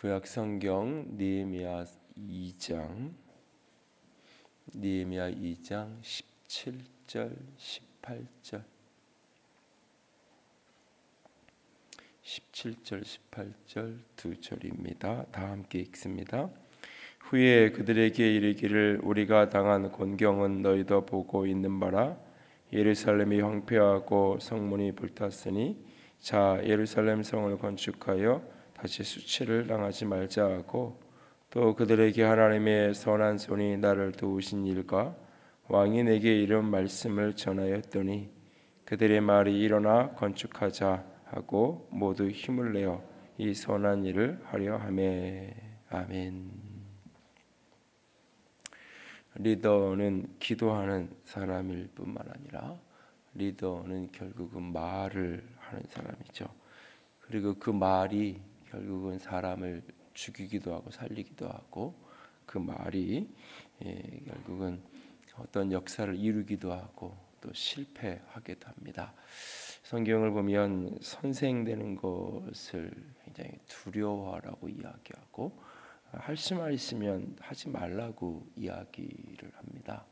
구약 성경 느헤미야 2장 17절 18절 17절 18절 두 절입니다. 다 함께 읽습니다. 후에 그들에게 이르기를 우리가 당한 곤경은 너희도 보고 있는 바라. 예루살렘이 황폐하고 성문이 불탔으니 자 예루살렘 성을 건축하여 다시 수치를 당하지 말자 하고, 또 그들에게 하나님의 선한 손이 나를 도우신 일과 왕이 내게 이런 말씀을 전하였더니 그들의 말이 일어나 건축하자 하고 모두 힘을 내어 이 선한 일을 하려 하매. 아멘. 리더는 기도하는 사람일 뿐만 아니라 리더는 결국은 말을 하는 사람이죠. 그리고 그 말이 결국은 사람을 죽이기도 하고 살리기도 하고, 그 말이 결국은 어떤 역사를 이루기도 하고 또 실패하기도 합니다. 성경을 보면 선생되는 것을 굉장히 두려워하라고 이야기하고, 할 수만 있으면 하지 말라고 이야기를 합니다.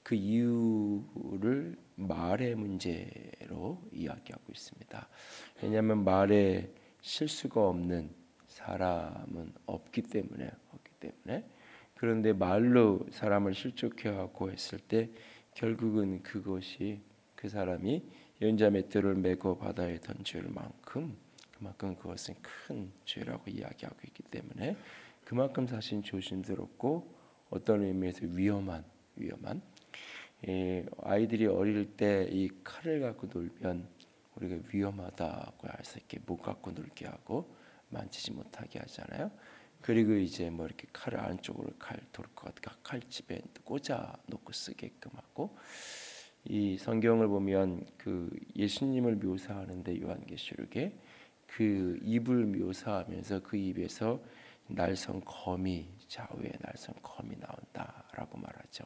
그 이유를 말의 문제로 이야기하고 있습니다. 왜냐하면 말에 실수가 없는 사람은 없기 때문에. 그런데 말로 사람을 실족해 하고 했을 때 결국은 그것이 그 사람이 연자맷돌을 메고 바다에 던질 만큼 그만큼 그것은 큰 죄라고 이야기하고 있기 때문에 그만큼 사실 조심스럽고 어떤 의미에서 위험한 아이들이 어릴 때 이 칼을 갖고 놀면 우리가 위험하다고 해서 이렇게 못 갖고 놀게 하고 만지지 못하게 하잖아요. 그리고 이제 뭐 이렇게 칼을 안쪽으로 칼집에 꽂아 놓고 쓰게끔 하고, 이 성경을 보면 그 예수님을 묘사하는데 요한계시록에 그 입을 묘사하면서 그 입에서 날선 거미, 좌우에 날선 거미 나온다라고 말하죠.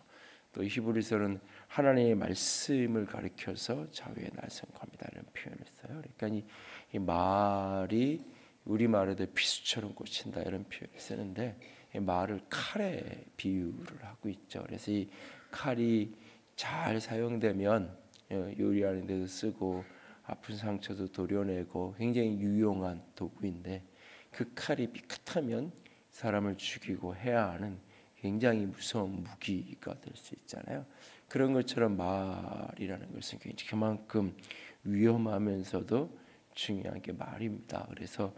또 히브리서는 하나님의 말씀을 가리켜서 좌우에 날선 거미다라는 표현을 써요. 그러니까 이 말이 우리말에도 비수처럼 꽂힌다 이런 표현을 쓰는데, 이 말을 칼에 비유를 하고 있죠. 그래서 이 칼이 잘 사용되면 요리하는 데도 쓰고 아픈 상처도 도려내고 굉장히 유용한 도구인데, 그 칼이 삐끗하면 사람을 죽이고 해야 하는 굉장히 무서운 무기가 될 수 있잖아요. 그런 것처럼 말이라는 것은 그만큼 위험하면서도 중요한 게 말입니다. 그래서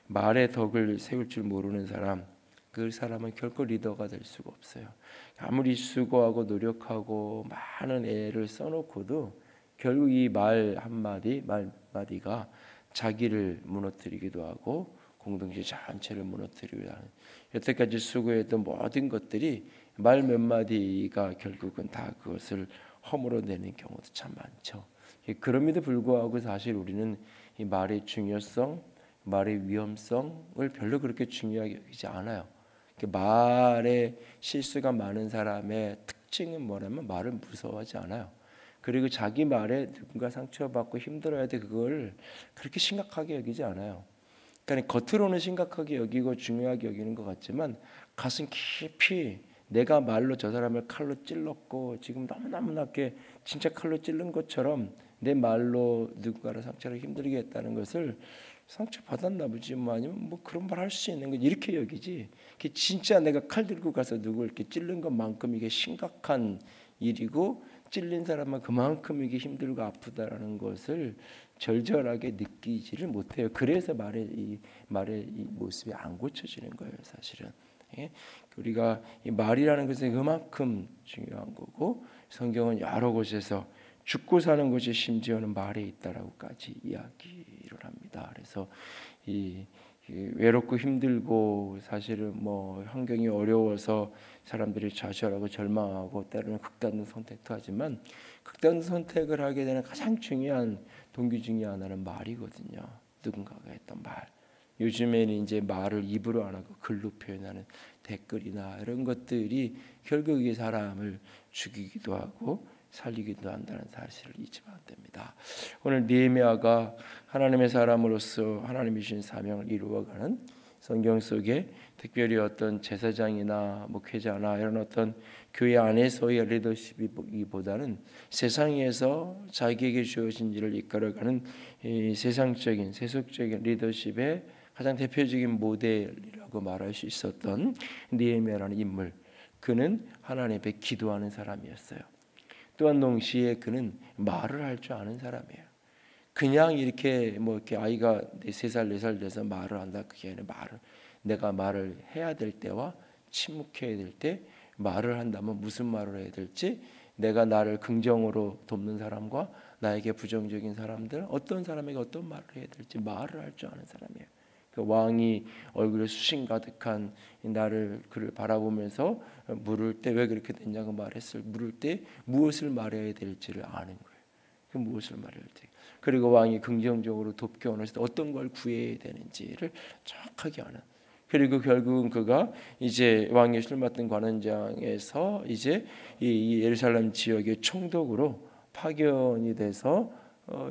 말의 덕을 세울 줄 모르는 사람, 그 사람은 결코 리더가 될 수가 없어요. 아무리 수고하고 노력하고 많은 애를 써놓고도 결국 이 말 한마디가 자기를 무너뜨리기도 하고 공동체 전체를 무너뜨리기도 하는, 여태까지 수고했던 모든 것들이 말 몇 마디가 결국은 다 그것을 허물어내는 경우도 참 많죠. 그럼에도 불구하고 사실 우리는 이 말의 중요성, 말의 위험성을 별로 그렇게 중요하게 여기지 않아요. 말에 실수가 많은 사람의 특징은 뭐냐면 말을 무서워하지 않아요. 그리고 자기 말에 누군가 상처받고 힘들어야 돼, 그걸 그렇게 심각하게 여기지 않아요. 그러니까 겉으로는 심각하게 여기고 중요하게 여기는 것 같지만 가슴 깊이 내가 말로 저 사람을 칼로 찔렀고 지금 너무나게 진짜 칼로 찔른 것처럼 내 말로 누군가를 상처를 힘들게 했다는 것을 상처받았나 보지, 뭐 아니면 뭐 그런 말 할 수 있는 거 이렇게 여기지, 진짜 내가 칼 들고 가서 누굴 이렇게 찔른 것만큼 이게 심각한 일이고 찔린 사람은 그만큼 이게 힘들고 아프다라는 것을 절절하게 느끼지를 못해요. 그래서 말의 이 모습이 안 고쳐지는 거예요, 사실은. 우리가 이 말이라는 것은 그만큼 중요한 거고, 성경은 여러 곳에서 죽고 사는 것이 심지어는 말에 있다라고까지 이야기를 합니다. 그래서 이 외롭고 힘들고 사실은 뭐 환경이 어려워서 사람들이 좌절하고 절망하고 때로는 극단적 선택도 하지만, 극단적 선택을 하게 되는 가장 중요한 동기 중에 하나는 말이거든요. 누군가가 했던 말. 요즘에는 이제 말을 입으로 안 하고 글로 표현하는 댓글이나 이런 것들이 결국 이 사람을 죽이기도 하고 살리기도 한다는 사실을 잊으면 안 됩니다. 오늘 느헤미야가 하나님의 사람으로서 하나님이 주신 사명을 이루어가는 성경 속에 특별히 어떤 제사장이나 목회자나 이런 어떤 교회 안에서의 리더십이보다는 세상에서 자기에게 주어진 일을 이끌어가는 이 세상적인 세속적인 리더십의 가장 대표적인 모델이라고 말할 수 있었던 느헤미야라는 인물, 그는 하나님 앞에 기도하는 사람이었어요. 또한 동시에 그는 말을 할 줄 아는 사람이에요. 그냥 이렇게 이렇게 아이가 3살 4살 돼서 말을 한다, 그게 아니라 내가 말을 해야 될 때와 침묵해야 될 때 말을 한다면 무슨 말을 해야 될지, 내가 나를 긍정으로 돕는 사람과 나에게 부정적인 사람들, 어떤 사람에게 어떤 말을 해야 될지 말을 할 줄 아는 사람이에요. 그 왕이 얼굴에 수심 가득한 그를 바라보면서 물을 때 왜 그렇게 됐냐고 물을 때 무엇을 말해야 될지를 아는 거예요. 그 무엇을 말해야 될지. 그리고 왕이 긍정적으로 돕게 원했을 때 어떤 걸 구해야 되는지를 정확하게 아는. 그리고 결국은 그가 이제 왕의 술 맡은 관원장에서 이제 이 예루살렘 지역의 총독으로 파견이 돼서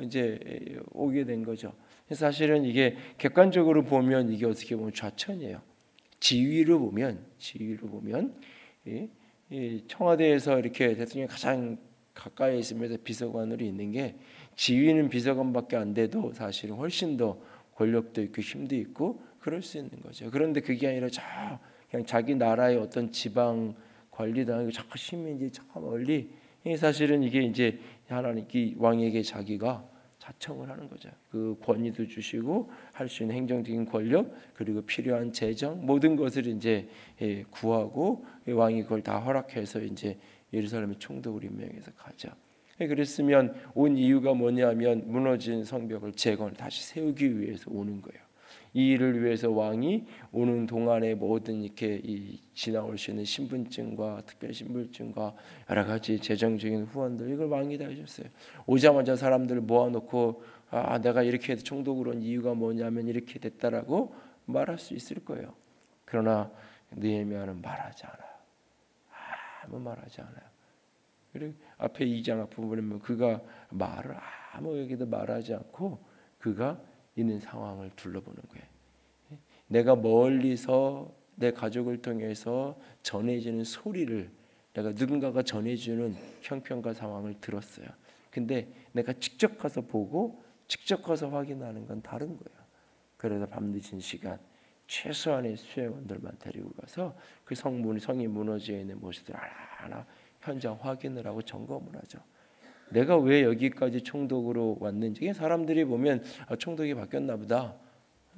이제 오게 된 거죠. 사실은 이게 객관적으로 보면 이게 어떻게 보면 좌천이에요. 지위로 보면 이 청와대에서 이렇게 대통령이 가장 가까이 있으면서 비서관으로 있는 게, 지위는 비서관밖에 안 돼도 사실은 훨씬 더 권력도 있고 힘도 있고 그럴 수 있는 거죠. 그런데 그게 아니라 그냥 자기 나라의 어떤 지방 관리당하고 저 시민이 저 멀리, 사실은 이게 이제 하나님 이 왕에게 자기가 자청을 하는 거죠. 그 권위도 주시고 할 수 있는 행정적인 권력, 그리고 필요한 재정, 모든 것을 이제 구하고 왕이 그걸 다 허락해서 이제 예루살렘의 총독으로 임명해서 가죠. 그랬으면 온 이유가 뭐냐면 무너진 성벽을 다시 세우기 위해서 오는 거예요. 이 일을 위해서 왕이 오는 동안에 모든 이렇게 지나올 수 있는 신분증과 특별 신분증과 여러 가지 재정적인 후원들, 이걸 왕이 다 해줬어요. 오자마자 사람들을 모아놓고 내가 이렇게 총독으로 온 이유가 뭐냐면 이렇게 됐다라고 말할 수 있을 거예요. 그러나 느헤미야는 말하지 않아요. 아무 말하지 않아요. 그리고 앞에 2장 앞부분에 보면 그가 말을 아무에게도 말하지 않고 그가 있는 상황을 둘러보는 거예요. 내가 멀리서 내 가족을 통해서 전해지는 소리를, 내가 누군가가 전해주는 형편과 상황을 들었어요. 근데 내가 직접 가서 보고 직접 가서 확인하는 건 다른 거예요. 그래서 밤늦은 시간 최소한의 수행원들만 데리고 가서 그 성이 무너져 있는 모습들 하나하나 현장 확인을 하고 점검을 하죠. 내가 왜 여기까지 총독으로 왔는지, 사람들이 보면 총독이 바뀌었나 보다,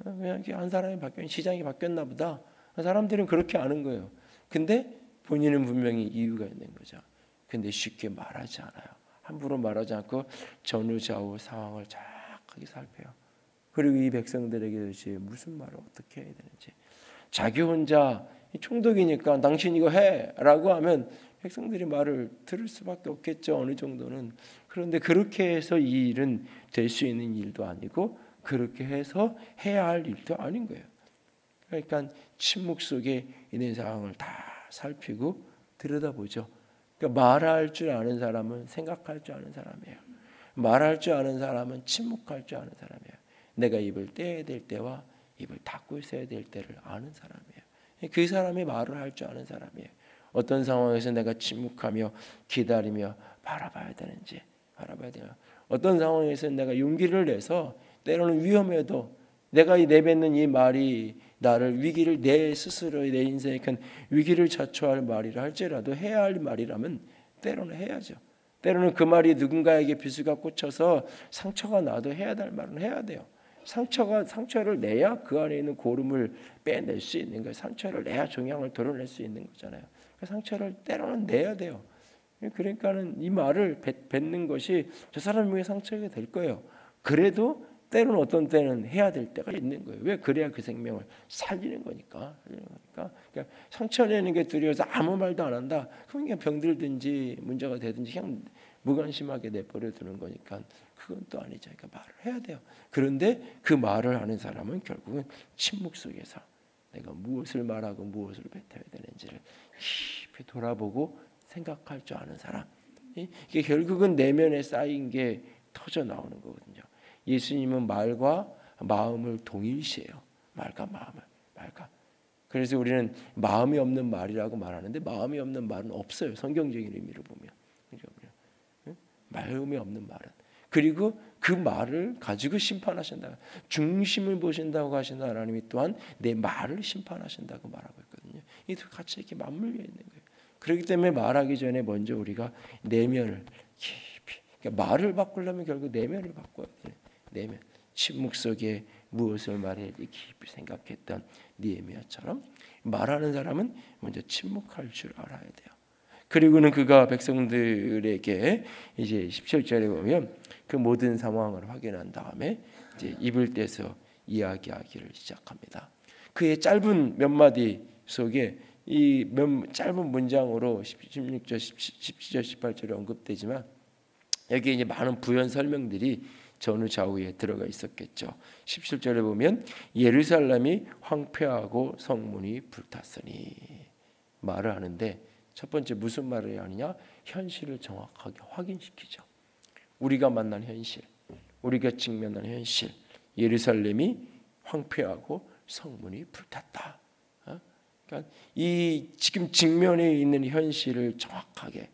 그냥 한 사람이 시장이 바뀌었나 보다, 사람들은 그렇게 아는 거예요. 근데 본인은 분명히 이유가 있는 거죠. 근데 쉽게 말하지 않아요. 함부로 말하지 않고 전후좌우 상황을 정확하게 살펴요. 그리고 이 백성들에게 도대체 무슨 말을 어떻게 해야 되는지, 자기 혼자 총독이니까 당신 이거 해라고 하면 백성들이 말을 들을 수밖에 없겠죠, 어느 정도는. 그런데 그렇게 해서 이 일은 될 수 있는 일도 아니고 그렇게 해서 해야 할 일도 아닌 거예요. 그러니까 침묵 속에 있는 상황을 다 살피고 들여다보죠. 그러니까 말할 줄 아는 사람은 생각할 줄 아는 사람이에요. 말할 줄 아는 사람은 침묵할 줄 아는 사람이에요. 내가 입을 떼야 될 때와 입을 닫고 있어야 될 때를 아는 사람이에요. 그 사람이 말을 할 줄 아는 사람이에요. 어떤 상황에서 내가 침묵하며 기다리며 바라봐야 되는지 바라봐야 돼요. 어떤 상황에서 내가 용기를 내서, 때로는 위험해도 내가 내뱉는 이 말이 나를 위기를, 내 스스로의 내 인생에 큰 위기를 자초할 말이라 할지라도 해야 할 말이라면 때로는 해야죠. 때로는 그 말이 누군가에게 비수가 꽂혀서 상처가 나도 해야 될 말은 해야 돼요. 상처를 내야 그 안에 있는 고름을 빼낼 수 있는 거예요. 상처를 내야 종양을 드러낼 수 있는 거잖아요. 그 상처를 때로는 내야 돼요. 그러니까는 이 말을 뱉는 것이 저 사람에게 상처가 될 거예요. 그래도 때로는 어떤 때는 해야 될 때가 있는 거예요. 왜? 그래야 그 생명을 살리는 거니까. 그러니까 상처 내는 게 두려워서 아무 말도 안 한다. 그럼 그냥 병들든지 문제가 되든지 그냥 무관심하게 내버려 두는 거니까 그건 또 아니죠. 그러니까 말을 해야 돼요. 그런데 그 말을 하는 사람은 결국은 침묵 속에서 내가 무엇을 말하고 무엇을 뱉어야 되는지를 깊이 돌아보고 생각할 줄 아는 사람. 이게 결국은 내면에 쌓인 게 터져 나오는 거거든요. 예수님은 말과 마음을 동일시해요. 말과 말까? 그래서 우리는 마음이 없는 말이라고 말하는데 마음이 없는 말은 없어요. 성경적인 의미로 보면. 마음이 없는 말은. 그리고 그 말을 가지고 심판하신다. 중심을 보신다고 하신 하나님이 또한 내 말을 심판하신다고 말하고 있거든요. 이 두 같이 이렇게 맞물려 있는 거예요. 그렇기 때문에 말하기 전에 먼저 우리가 내면을 깊이, 그러니까 말을 바꾸려면 결국 내면을 바꿔야 돼요. 내면. 침묵 속에 무엇을 말해야지 깊이 생각했던 느헤미야처럼 말하는 사람은 먼저 침묵할 줄 알아야 돼요. 그리고는 그가 백성들에게 이제 17절에 보면 그 모든 상황을 확인한 다음에 이제 입을 떼서 이야기하기를 시작합니다. 그의 짧은 몇 마디 속에 이 짧은 문장으로 16절, 17절, 18절에 언급되지만 여기에 이제 많은 부연 설명들이 전후 좌우에 들어가 있었겠죠. 17절에 보면 예루살렘이 황폐하고 성문이 불탔으니 말을 하는데 첫 번째 무슨 말을 하느냐? 현실을 정확하게 확인시키죠. 우리가 만난 현실, 우리가 직면한 현실, 예루살렘이 황폐하고 성문이 불탔다. 그러니까 이 지금 직면에 있는 현실을 정확하게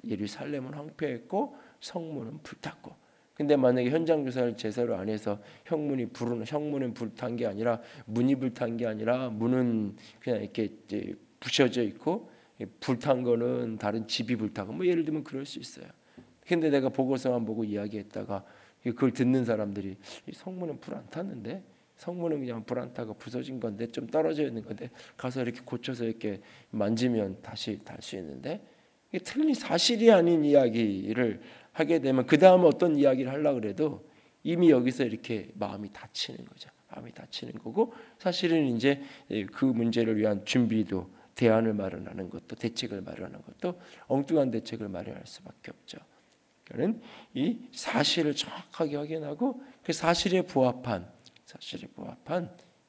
예루살렘은 황폐했고 성문은 불탔고. 근데 만약에 현장 조사를 제대로 안 해서 형문은 불탄 게 아니라 문이 불탄 게 아니라 문은 그냥 이렇게 이제 부셔져 있고 불탄 거는 다른 집이 불타고 뭐 예를 들면 그럴 수 있어요. 근데 내가 보고서만 보고 이야기했다가 그걸 듣는 사람들이 이 성문은 불 안 탔는데 성문은 그냥 불 안 타고 부서진 건데 좀 떨어져 있는 건데 가서 이렇게 고쳐서 이렇게 만지면 다시 달 수 있는데 이게 틀린 사실이 아닌 이야기를 하게 되면 그 다음에 어떤 이야기를 하려고 그래도 이미 여기서 이렇게 마음이 다치는 거죠. 마음이 다치는 거고 사실은 이제 그 문제를 위한 준비도 대안을 마련하는 것도 대책을 마련하는 것도 엉뚱한 대책을 마련할 수밖에 없죠. 그러니까 이 사실을 정확하게 확인하고 그 사실에 부합한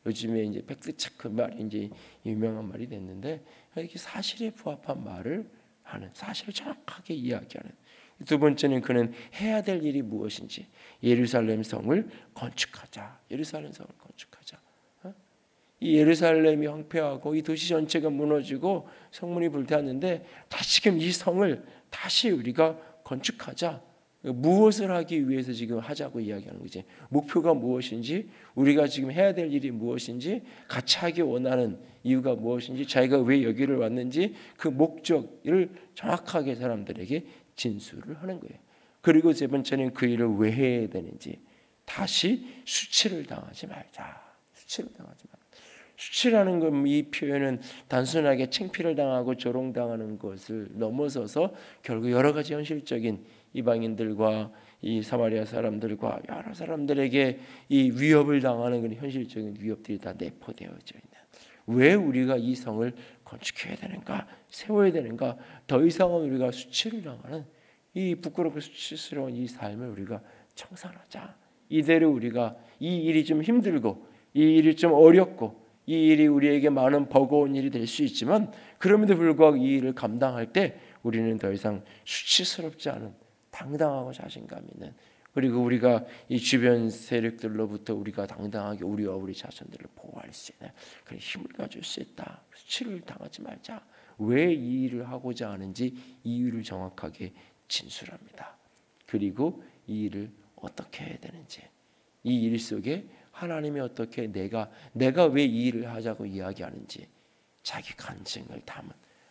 요즘에 이제 팩트 체크 말이 이제 유명한 말이 됐는데 이렇게 사실에 부합한 말을 하는 사실을 정확하게 이야기하는. 두 번째는 그는 해야 될 일이 무엇인지 예루살렘 성을 건축하자. 예루살렘 성을 건축하자. 이 예루살렘이 황폐하고 이 도시 전체가 무너지고 성문이 불탔는데 다시금 이 성을 다시 우리가 건축하자. 무엇을 하기 위해서 지금 하자고 이야기하는 거지. 목표가 무엇인지, 우리가 지금 해야 될 일이 무엇인지, 같이 하기 원하는 이유가 무엇인지, 자기가 왜 여기를 왔는지 그 목적을 정확하게 사람들에게 진술을 하는 거예요. 그리고 세 번째는 그 일을 왜 해야 되는지, 다시 수치를 당하지 말자. 수치를 당하지 말자. 수치라는 것, 이 표현은 단순하게 창피를 당하고 조롱당하는 것을 넘어서서 결국 여러 가지 현실적인 이방인들과 이 사마리아 사람들과 여러 사람들에게 이 위협을 당하는 그런 현실적인 위협들이 다 내포되어져 있는. 왜 우리가 이 성을 건축해야 되는가, 세워야 되는가? 더 이상은 우리가 수치를 당하는 이 부끄럽고 수치스러운 이 삶을 우리가 청산하자. 이대로 우리가 이 일이 좀 힘들고 이 일이 좀 어렵고 이 일이 우리에게 많은 버거운 일이 될 수 있지만 그럼에도 불구하고 이 일을 감당할 때 우리는 더 이상 수치스럽지 않은 당당하고 자신감 있는, 그리고 우리가 이 주변 세력들로부터 우리가 당당하게 우리와 우리 자손들을 보호할 수 있는 그런 힘을 가질 수 있다. 수치를 당하지 말자. 왜 이 일을 하고자 하는지 이유를 정확하게 진술합니다. 그리고 이 일을 어떻게 해야 되는지, 이 일 속에 하나님이 어떻게 내가 왜 이 일을 하자고 이야기하는지 자기 간증을 담은,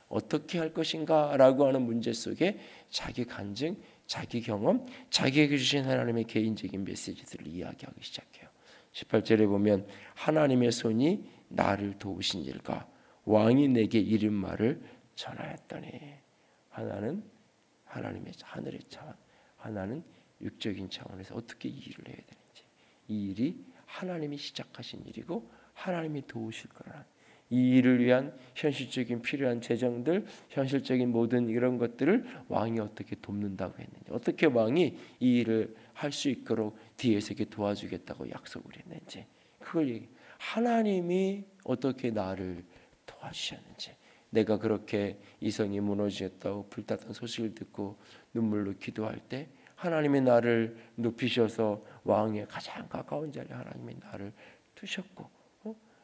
어떻게 할 것인가라고 하는 문제 속에 자기 간증, 자기 경험, 자기에게 주신 하나님의 개인적인 메시지들을 이야기하기 시작해요. 18절에 보면 하나님의 손이 나를 도우신 일과 왕이 내게 이른 말을 전하였더니, 하나는 하나님의 하늘의 차원, 하나는 육적인 차원에서 어떻게 이 일을 해야 되는지, 이 일이 하나님이 시작하신 일이고 하나님이 도우실 거라는, 이 일을 위한 현실적인 필요한 재정들, 현실적인 모든 이런 것들을 왕이 어떻게 돕는다고 했는지, 어떻게 왕이 이 일을 할 수 있도록 뒤에서 이렇게 도와주겠다고 약속을 했는지, 그걸 하나님이 어떻게 나를 도와주셨는지, 내가 그렇게 이 성이 무너졌다고 불탔던 소식을 듣고 눈물로 기도할 때 하나님이 나를 높이셔서 왕의 가장 가까운 자리에 하나님이 나를 두셨고,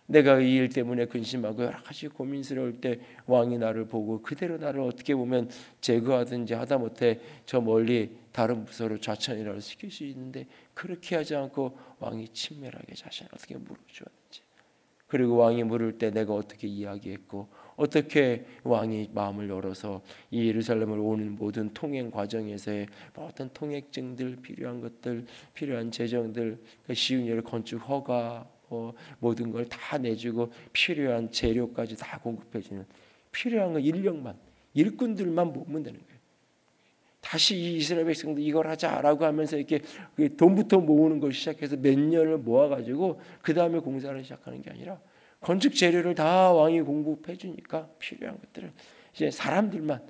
내가 이 일 때문에 근심하고 여러 가지 고민스러울 때 왕이 나를 보고 그대로 나를 어떻게 보면 제거하든지 하다못해 저 멀리 다른 부서로 좌천이라도 시킬 수 있는데 그렇게 하지 않고 왕이 친밀하게 자신을 어떻게 물어주었는지, 그리고 왕이 물을 때 내가 어떻게 이야기했고 어떻게 왕이 마음을 열어서 이 예루살렘을 오는 모든 통행 과정에서의 모든 통행증들, 필요한 것들, 필요한 재정들, 쉬운 예를 건축 허가 모든 걸 다 내주고 필요한 재료까지 다 공급해주는, 필요한 건 인력만, 일꾼들만 모으면 되는 거예요. 다시 이 이스라엘 백성들 이걸 하자라고 하면서 이렇게 돈부터 모으는 걸 시작해서 몇 년을 모아가지고 그 다음에 공사를 시작하는 게 아니라 건축 재료를 다 왕이 공급해 주니까 필요한 것들을 이제 사람들만,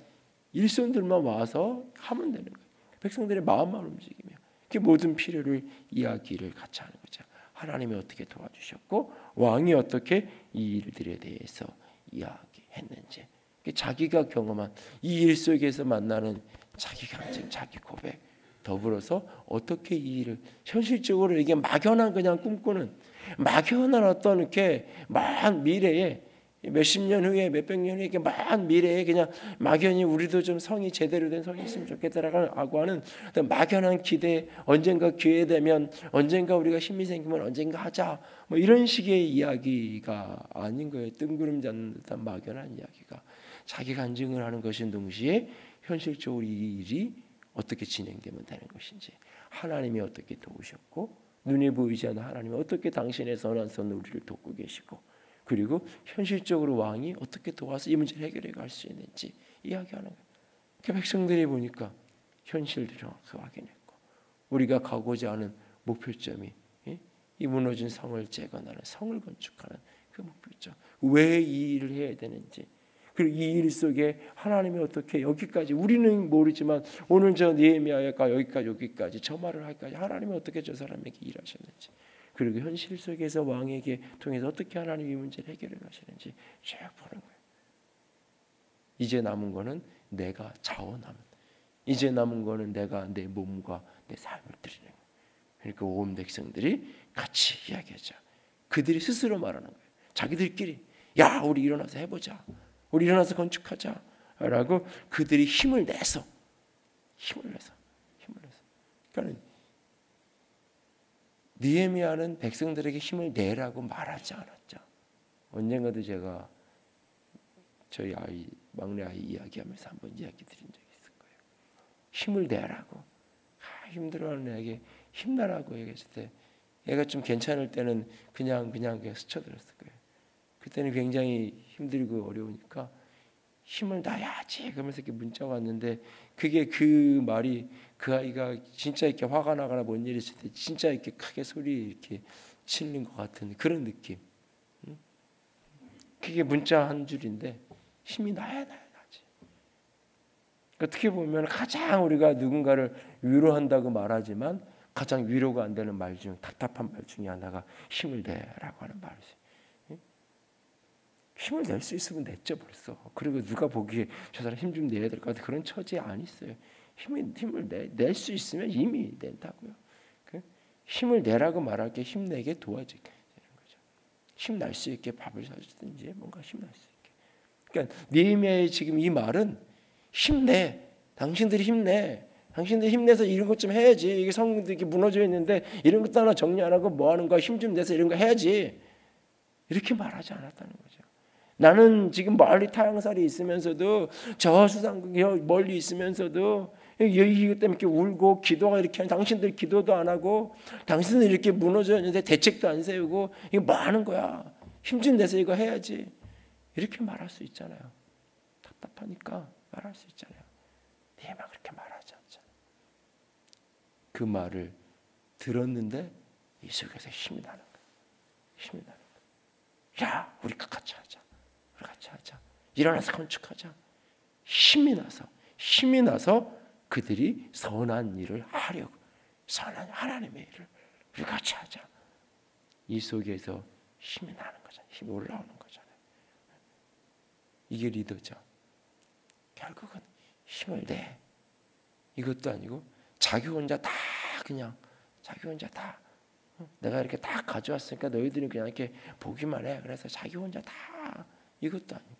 일손들만 와서 하면 되는 거예요. 백성들의 마음만 움직이며 그 모든 필요를 이야기를 같이 하는 거죠. 하나님이 어떻게 도와주셨고 왕이 어떻게 이 일들에 대해서 이야기했는지, 자기가 경험한 이 일 속에서 만나는 자기 감정, 자기 고백, 더불어서 어떻게 이 일을 현실적으로 이게 막연한 그냥 꿈꾸는 막연한 어떤 이렇게 먼 미래에 몇십 년 후에 몇백 년 후에 이렇게 먼 미래에 그냥 막연히 우리도 좀 성이 제대로 된 성이 있으면 좋겠다라고 하는 막연한 기대, 언젠가 기회 되면, 언젠가 우리가 힘이 생기면 언젠가 하자, 뭐 이런 식의 이야기가 아닌 거예요. 뜬구름 잡는 듯한 막연한 이야기가 자기 간증을 하는 것인 동시에 현실적으로 이 일이 어떻게 진행되면 되는 것인지, 하나님이 어떻게 도우셨고 눈에 보이지 않는 하나님이 어떻게 당신의 선한 손으로 우리를 돕고 계시고, 그리고 현실적으로 왕이 어떻게 도와서 이 문제를 해결해 갈 수 있는지 이야기하는 거예요. 그 백성들이 보니까 현실들을 확인했고 우리가 가고자 하는 목표점이 이 무너진 성을 재건하는, 성을 건축하는 그 목표점, 왜 이 일을 해야 되는지, 그리고 이 일 속에 하나님이 어떻게 여기까지, 우리는 모르지만 오늘 저 느헤미야가 여기까지 저 말을 할까지 하나님이 어떻게 저 사람에게 일하셨는지, 그리고 현실 속에서 왕에게 통해서 어떻게 하나님이 이 문제를 해결해 가시는지 쭉 보는 거예요. 이제 남은 거는 내가 자원하면, 이제 남은 거는 내가 내 몸과 내 삶을 드리는 거예요. 그러니까 온 백성들이 같이 이야기하자. 그들이 스스로 말하는 거예요. 자기들끼리 야 우리 일어나서 해보자, 우리 일어나서 건축하자 라고 그들이 힘을 내서 그러니까 느헤미야는 백성들에게 힘을 내라고 말하지 않았죠. 언젠가도 제가 저희 아이, 막내 아이 이야기하면서 한번 이야기 드린 적이 있을 거예요. 힘을 내라고, 힘들어하는 애에게 힘내라고 얘기했을 때 얘가 좀 괜찮을 때는 그냥 스쳐들었을 거예요. 그때는 굉장히 힘들고 어려우니까 힘을 놔야지 그러면서 이렇게 문자가 왔는데, 그게 그 말이 그 아이가 진짜 이렇게 화가 나거나 뭔 일이 있을 때 진짜 이렇게 크게 소리 이렇게 치는 것 같은 그런 느낌. 그게 문자 한 줄인데 힘이 나야지. 어떻게 보면 가장 우리가 누군가를 위로한다고 말하지만 가장 위로가 안 되는 말 중, 답답한 말 중에 하나가 힘을 내라고 하는 말이지. 힘을 낼 수 있으면 냈죠 벌써. 그리고 누가 보기에 저 사람 힘 좀 내야 될 것 같아, 그런 처지에 안 있어요. 힘을 낼 수 있으면 이미 낸다고요. 힘을 내라고 말할 게 힘내게 도와주게 되는 거죠. 힘날 수 있게 밥을 사주든지 뭔가 힘날 수 있게. 그러니까 느헤미야의 지금 이 말은 힘내, 당신들이 힘내, 당신들이 힘내서 이런 것 좀 해야지. 이게 성도 이렇게 무너져 있는데 이런 것도 하나 정리 안 하고 뭐 하는 거야, 힘 좀 내서 이런 거 해야지. 이렇게 말하지 않았다는 거죠. 나는 지금 멀리 타향살이 있으면서도, 저 수상국이 멀리 있으면서도 이것 때문에 이렇게 울고 기도가 이렇게 하는, 당신들 기도도 안 하고 당신들 이렇게 무너져 있는데 대책도 안 세우고 이거 뭐 하는 거야, 힘 좀 내서 이거 해야지. 이렇게 말할 수 있잖아요. 답답하니까 말할 수 있잖아요. 네만 그렇게 말하지 않잖아요. 그 말을 들었는데 이 속에서 힘이 나는 거예요. 힘이 나는 거예요. 야 우리 같이 하자, 우리 같이 하자, 일어나서 건축하자. 힘이 나서 그들이 선한 일을 하려고, 선한 하나님의 일을 우리 같이 하자. 이 속에서 힘이 나는 거잖아요. 힘이 올라오는 거잖아요. 이게 리더죠. 결국은 힘을 내, 이것도 아니고 자기 혼자 다 내가 이렇게 다 가져왔으니까 너희들이 그냥 이렇게 보기만 해. 그래서 자기 혼자 다 이것도 아니고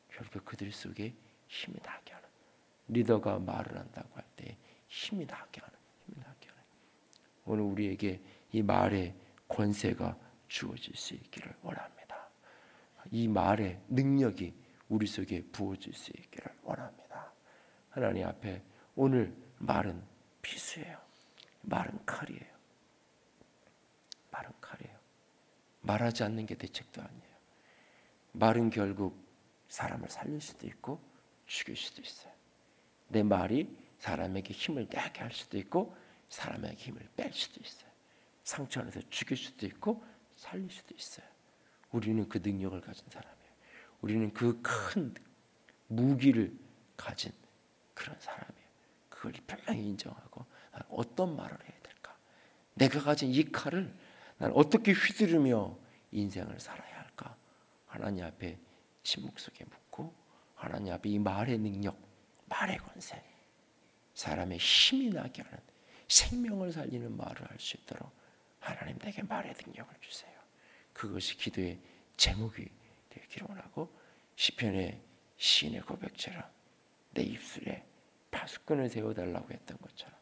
결국 그들 속에 힘이 나게 하는, 리더가 말을 한다고 할 때 힘이 나게 하는. 오늘 우리에게 이 말의 권세가 주어질 수 있기를 원합니다. 이 말의 능력이 우리 속에 부어질 수 있기를 원합니다. 하나님 앞에 오늘 말은 비수예요. 말은 칼이에요. 말은 칼이에요. 말하지 않는 게 대책도 아니에요. 말은 결국 사람을 살릴 수도 있고 죽일 수도 있어요. 내 말이 사람에게 힘을 내게 할 수도 있고 사람에게 힘을 뺄 수도 있어요. 상처에서 죽일 수도 있고 살릴 수도 있어요. 우리는 그 능력을 가진 사람이에요. 우리는 그 큰 무기를 가진 그런 사람이에요. 그걸 분명히 인정하고 나는 어떤 말을 해야 될까? 내가 가진 이 칼을 나는 어떻게 휘두르며 인생을 살아야 할까? 하나님 앞에 침묵 속에 묻고 하나님 앞에 이 말의 능력, 말의 권세, 사람의 힘이 나게 하는, 생명을 살리는 말을 할 수 있도록 하나님 내게 말의 능력을 주세요. 그것이 기도의 제목이 되기를 원하고, 시편의 시인의 고백처럼 내 입술에 파수꾼을 세워달라고 했던 것처럼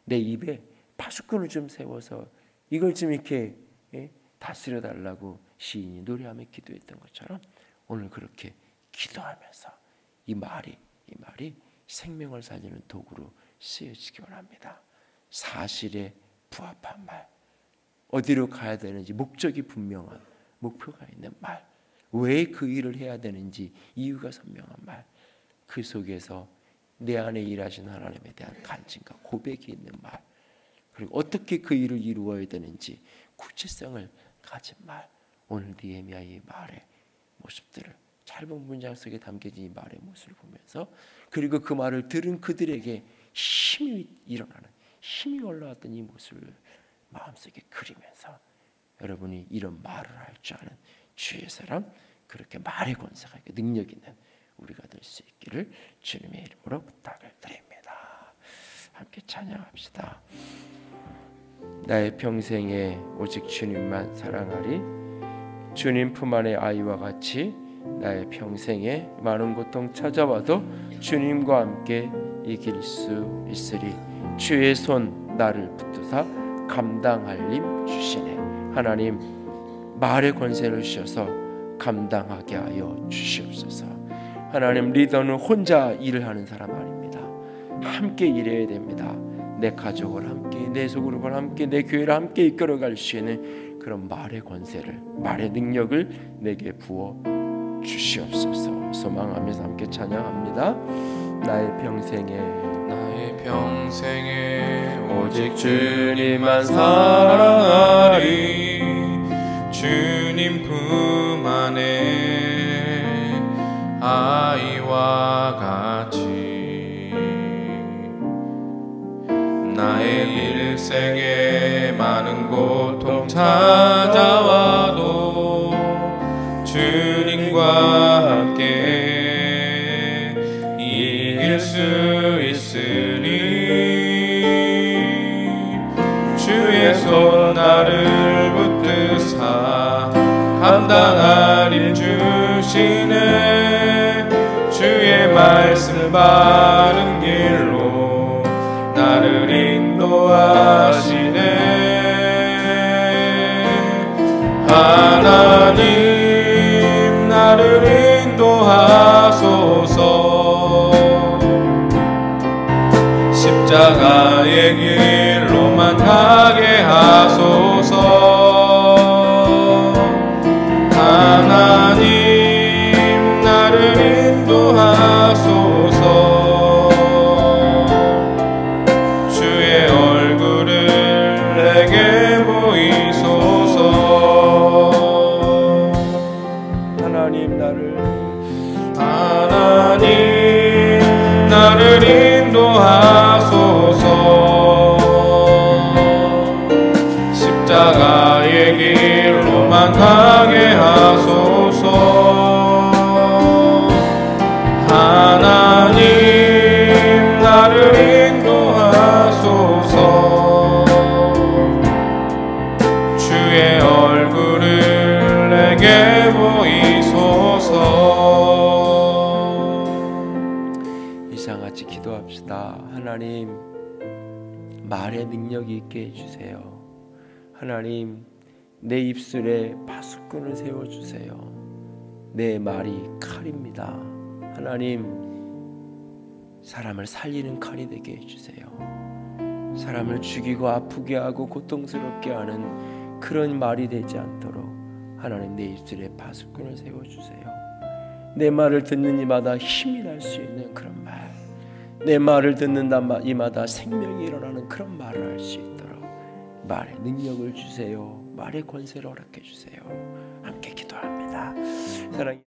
내 입에 파수꾼을 좀 세워서 이걸 좀 이렇게 다스려 달라고 시인이 노래하며 기도했던 것처럼 오늘 그렇게 기도하면서 이 말이 생명을 살리는 도구로 쓰여지기 원합니다. 사실에 부합한 말, 어디로 가야 되는지 목적이 분명한, 목표가 있는 말, 왜 그 일을 해야 되는지 이유가 선명한 말, 그 속에서 내 안에 일하신 하나님에 대한 간증과 고백이 있는 말, 그리고 어떻게 그 일을 이루어야 되는지 구체성을 가진 말. 오늘 느헤미야의 말의 모습들을, 짧은 문장 속에 담겨진 이 말의 모습을 보면서, 그리고 그 말을 들은 그들에게 힘이 일어나는, 힘이 올라왔던 이 모습을 마음속에 그리면서 여러분이 이런 말을 할 줄 아는 주의 사람, 그렇게 말의 권세가 있고 능력 있는 우리가 될 수 있기를 주님의 이름으로 부탁을 드립니다. 함께 찬양합시다. 나의 평생에 오직 주님만 사랑하리. 주님 품 안의 아이와 같이 나의 평생에 많은 고통 찾아와도 주님과 함께 이길 수 있으리. 주의 손 나를 붙드사 감당할 힘 주시네. 하나님, 말의 권세를 주셔서 감당하게 하여 주시옵소서. 하나님, 리더는 혼자 일을 하는 사람 아닙니다. 함께 일해야 됩니다. 내 가족을 함께, 내 소그룹을 함께, 내 교회를 함께 이끌어갈 수 있는 그런 말의 권세를, 말의 능력을 내게 부어 주시옵소서. 소망하면서 함께 찬양합니다. 나의 평생에 오직 주님만 사랑하리. 주님 품 안에 아이와 같이 나의 일생에 많은 고통 찾아와도 주님과 함께 이길 수 있으리. 주의 손 나를 붙드사 감당할 힘 주시네. 주의 말씀 바른 길로 나를 인도하시네. 하나님 나를 인도하소서. 십자가의 길로만 가게 하소서. 하나님 나를 인도하소서. 주의 얼굴을 내게 보이소서. 하나님 나를 인도하소서. 십자가 말의 능력이 있게 해주세요. 하나님, 내 입술에 파수꾼을 세워주세요. 내 말이 칼입니다. 하나님, 사람을 살리는 칼이 되게 해주세요. 사람을 죽이고 아프게 하고 고통스럽게 하는 그런 말이 되지 않도록 하나님, 내 입술에 파수꾼을 세워주세요. 내 말을 듣는 이마다 힘이 날 수 있는 그런 말, 내 말을 듣는 이마다 생명이 일어나는 그런 말을 할 수 있도록 말의 능력을 주세요. 말의 권세를 허락해 주세요. 함께 기도합니다. 사랑해